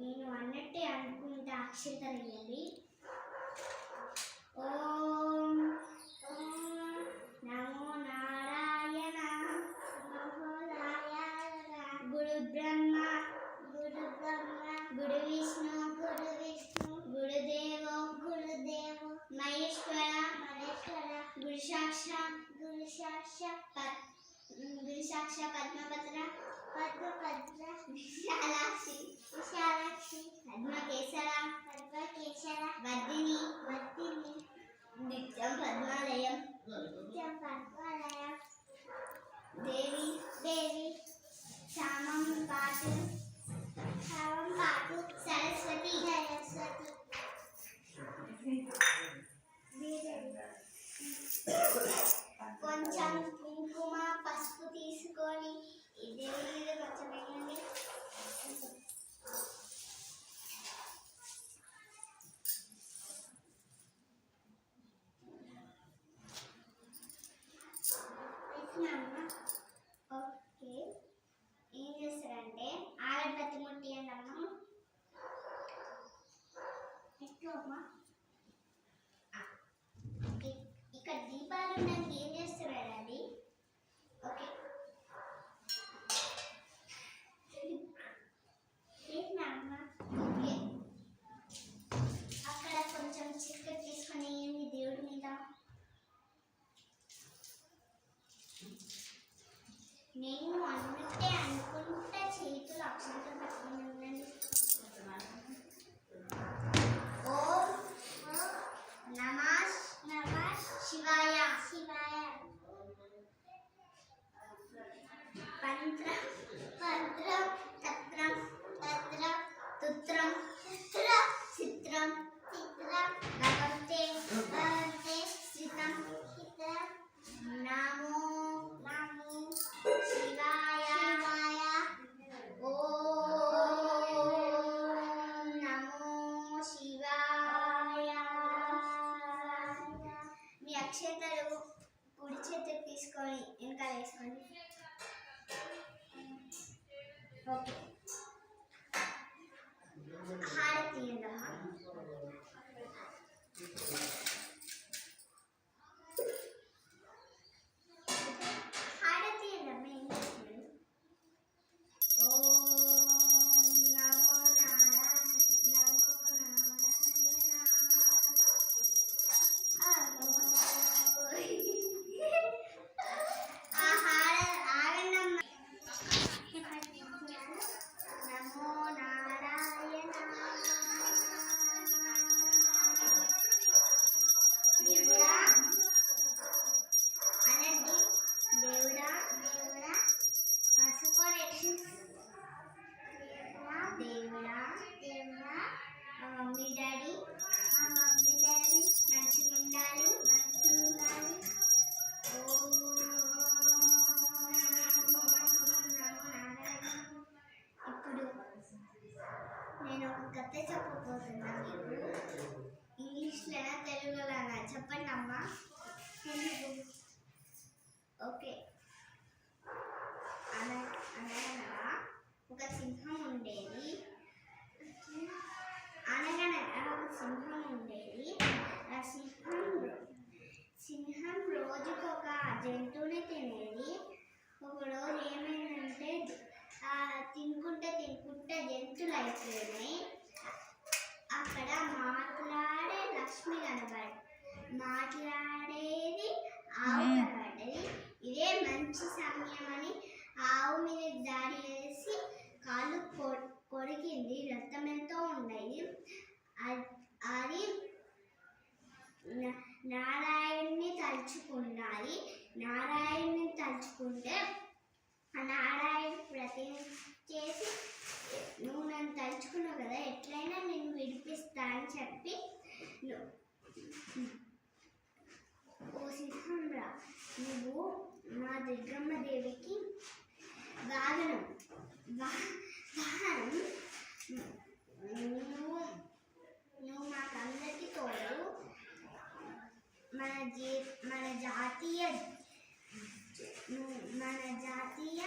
నేను అన్నట్టే అనుకుంటా అక్షంతలు వేయాలి. ఓం నమో నారాయణ గురు బ్రహ్మ గురు విష్ణు గురుదేవో మహేశ్వర గురు సాక్ష పద్మపత్ర విశాలాక్షి పద్మకేశర వర్ధిని నిత్యం పద్మాలయం దేవి శ్యామం పాటు సరస్వతి కొంచెం కుంకుమ పసుపు తీసుకొని దేవుడి మీద కొంచెం వేయండి. ఓకే, ఏం చేస్తారంటే ఆగరబత్తి ముట్టియండి అమ్మ. అమ్మా ఇక్కడ దీపాలు ఉండడానికి ఏం చేస్తారు డాడీ? ఓకే, ఓకే, అక్కడ కొంచెం చక్కెర తీసుకొని వేయండి దేవుడి మీద. నేను అన్నట్టే అనుకుంటే చేతులు అక్షంతలు పట్టుకొని ఉండండి. ఓం నమః శివాయ పంత్రం తత్రం తుత్రం చిత్రం భగవతే శ్రితం నమో శివాయ. ఓం నమో శివాయ. మీ అక్షంతలు కుడి చేతికి తీసుకొని వెనకాల వేసుకోండి. ఓకే, హారతి తీయండమ్మా. దేవుడా మా మమ్మీ డాడీ మంచిగా ఉండాలి. ఇప్పుడు నేను ఒక కథ చెప్పబోతున్నా మీకు. ఇంగ్లీష్లోనా తెలుగులోనా చెప్పండి అమ్మా. ఓకే, అనగా ఒక సింహం ఉండేది. ఆ సింహం రోజుకొక జంతువుని తినేది. ఒకరోజు ఏమైందంటే తినుకుంటే జంతువులు అయిపోయినాయి. అక్కడ మాట్లాడే లక్ష్మి మాట్లాడేది ఆవు కనబడ్డది. ఇదే మంచి సమయం అని ఆవు మీద దాడి చేసి కాళ్ళు కొరికింది. రక్తం ఎంతో ఉండేది. అది నారాయణ్ణి తలుచుకున్నది. నారాయణ్ణి తలుచుకుంటే నారాయణ ప్రతిజ్ఞ చేసి, నువ్వు నన్ను తలుచుకున్నావు కదా, ఎట్లయినా నేను విడిపిస్తా అని చెప్పి, ఓ సింహంరా, నువ్వు మా దుర్గమ్మ దేవికి గాజనం వాహనం నువ్వు నువ్వు మాకందరికీ తోడు. మన జాతీయ మన జాతీయ